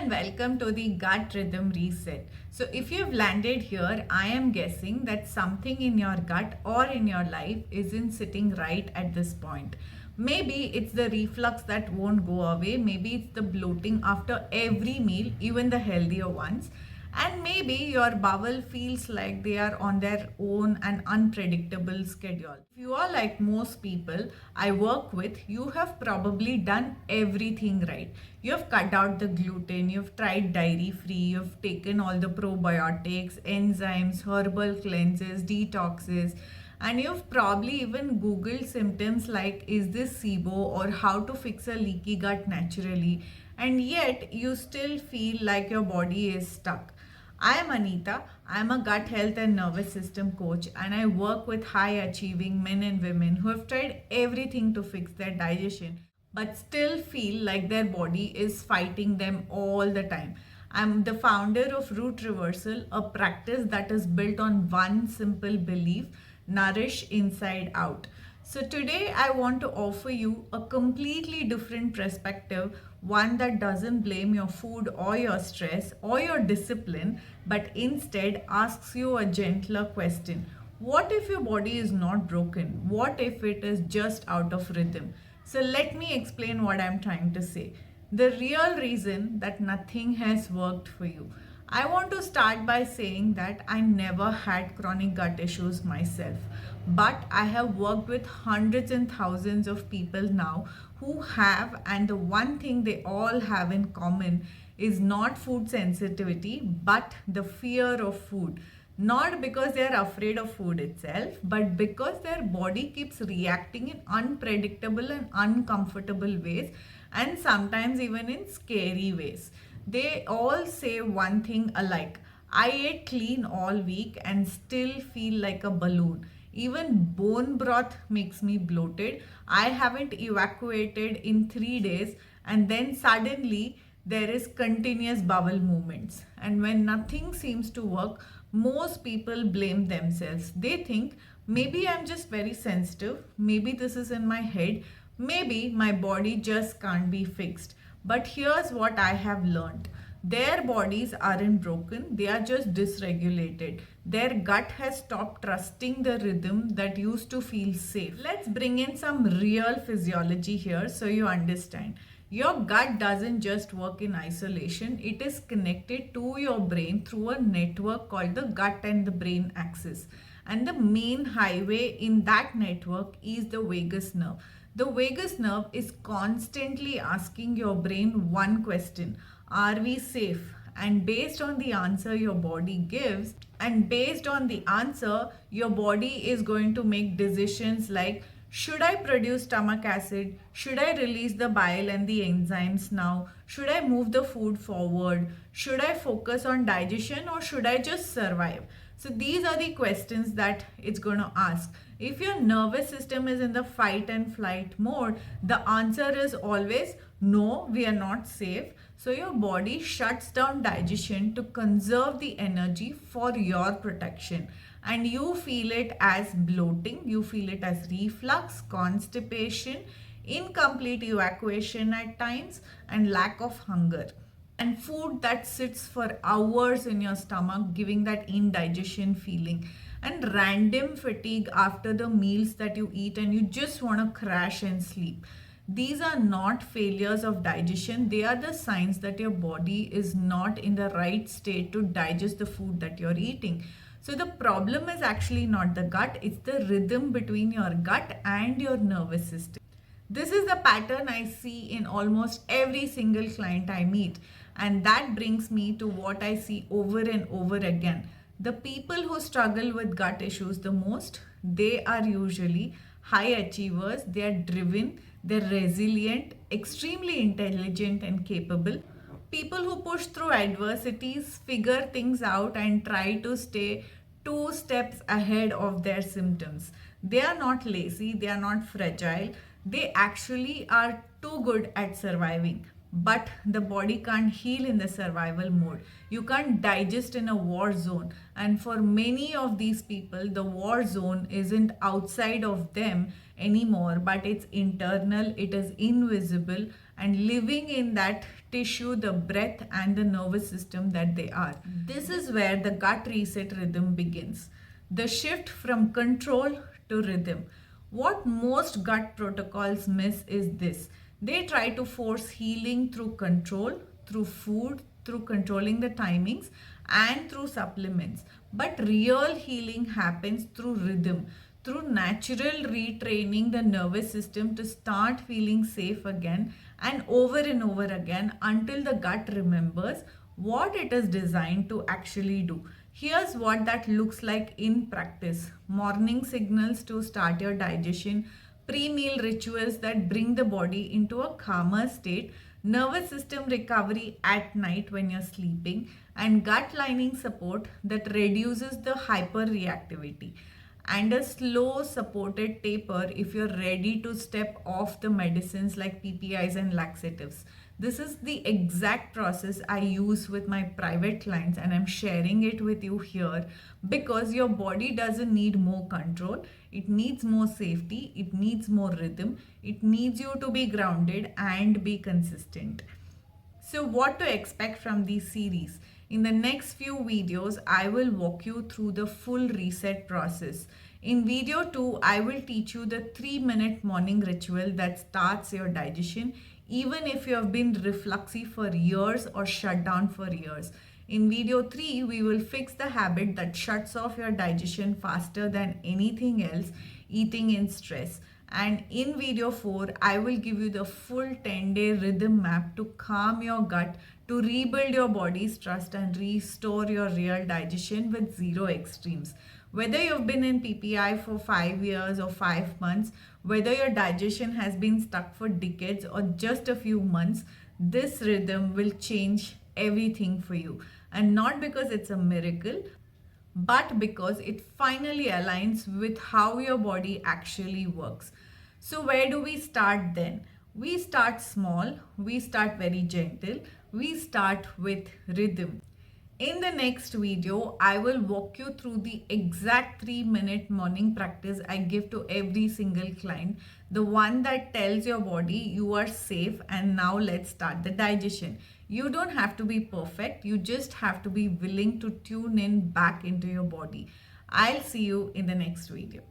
and welcome to the Gut Rhythm Reset. So, if you've landed here, I am guessing that something in your gut or in your life isn't sitting right at this point. Maybe it's the reflux that won't go away, maybe it's the bloating after every meal, even the healthier ones. And maybe your bowel feels like they are on their own and unpredictable schedule. If you are like most people I work with, you have probably done everything right. You have cut out the gluten, you've tried dairy free, you've taken all the probiotics, enzymes, herbal cleanses, detoxes, and you've probably even googled symptoms like is this SIBO or how to fix a leaky gut naturally, and yet you still feel like your body is stuck. I am Anitha. I am a gut health and nervous system coach, and I work with high achieving men and women who have tried everything to fix their digestion but still feel like their body is fighting them all the time. I'm the founder of Rootreversal, a practice that is built on one simple belief: nourish inside out. So, today I want to offer you a completely different perspective, one that doesn't blame your food or your stress or your discipline, but instead asks you a gentler question. What if your body is not broken? What if it is just out of rhythm? So, let me explain what I'm trying to say. The real reason that nothing has worked for you. I want to start by saying that I never had chronic gut issues myself, but I have worked with hundreds and thousands of people now who have, and the one thing they all have in common is not food sensitivity but the fear of food. Not because they are afraid of food itself, but because their body keeps reacting in unpredictable and uncomfortable ways, and sometimes even in scary ways. They all say one thing alike: I ate clean all week and still feel like a balloon. Even bone broth makes me bloated. I haven't evacuated in 3 days, and then suddenly there is continuous bowel movements. And when nothing seems to work, most people blame themselves. They think maybe I'm just very sensitive, maybe this is in my head, maybe my body just can't be fixed. But here's what I have learned: their bodies aren't broken, they are just dysregulated. Their gut has stopped trusting the rhythm that used to feel safe. Let's bring in some real physiology here so you understand. Your gut doesn't just work in isolation, it is connected to your brain through a network called the gut and the brain axis. And the main highway in that network is the vagus nerve. The vagus nerve is constantly asking your brain one question: are we safe? And based on the answer your body gives, and based on the answer, your body is going to make decisions like, should I produce stomach acid? Should I release the bile and the enzymes now? Should I move the food forward? Should I focus on digestion or should I just survive? So these are the questions that it's going to ask. If your nervous system is in the fight and flight mode, the answer is always no, we are not safe. So your body shuts down digestion to conserve the energy for your protection. And you feel it as bloating, you feel it as reflux, constipation, incomplete evacuation at times, and lack of hunger. And food that sits for hours in your stomach, giving that indigestion feeling, and random fatigue after the meals that you eat, and you just want to crash and sleep. These are not failures of digestion, they are the signs that your body is not in the right state to digest the food that you're eating. So the problem is actually not the gut, it's the rhythm between your gut and your nervous system. This is the pattern I see in almost every single client I meet. And that brings me to what I see over and over again. The people who struggle with gut issues the most, they are usually high achievers, they are driven, they're resilient, extremely intelligent and capable. People who push through adversities, figure things out, and try to stay 2 steps ahead of their symptoms. They are not lazy, they are not fragile, they actually are too good at surviving. But the body can't heal in the survival mode. You can't digest in a war zone. And for many of these people, the war zone isn't outside of them anymore, but it's internal, it is invisible, and living in that tissue, the breath, and the nervous system that they are. This is where the gut reset rhythm begins. The shift from control to rhythm. What most gut protocols miss is this: they try to force healing through control, through food, through controlling the timings, and through supplements. But real healing happens through rhythm, through natural retraining the nervous system to start feeling safe again and over again until the gut remembers what it is designed to actually do. Here's what that looks like in practice: morning signals to start your digestion, pre meal rituals that bring the body into a calmer state, nervous system recovery at night when you're sleeping, and gut lining support that reduces the hyperreactivity, and a slow supported taper if you're ready to step off the medicines like PPIs and laxatives. This is the exact process I use with my private clients, and I'm sharing it with you here because your body doesn't need more control. It needs more safety, it needs more rhythm, it needs you to be grounded and be consistent. So, what to expect from this series? In the next few videos, I will walk you through the full reset process. In video 2, I will teach you the 3-minute morning ritual that starts your digestion, even if you have been refluxy for years or shut down for years. In video 3, we will fix the habit that shuts off your digestion faster than anything else, eating in stress. And in video 4, I will give you the full 10-day rhythm map to calm your gut, to rebuild your body's trust and restore your real digestion with zero extremes. Whether you've been in PPI for 5 years or 5 months, whether your digestion has been stuck for decades or just a few months, this rhythm will change everything for you. And not because it's a miracle, but because it finally aligns with how your body actually works. So, where do we start then? We start small, we start very gentle, we start with rhythm. In the next video, I will walk you through the exact 3-minute morning practice I give to every single client. The one that tells your body you are safe and now let's start the digestion. You don't have to be perfect, you just have to be willing to tune in back into your body. I'll see you in the next video.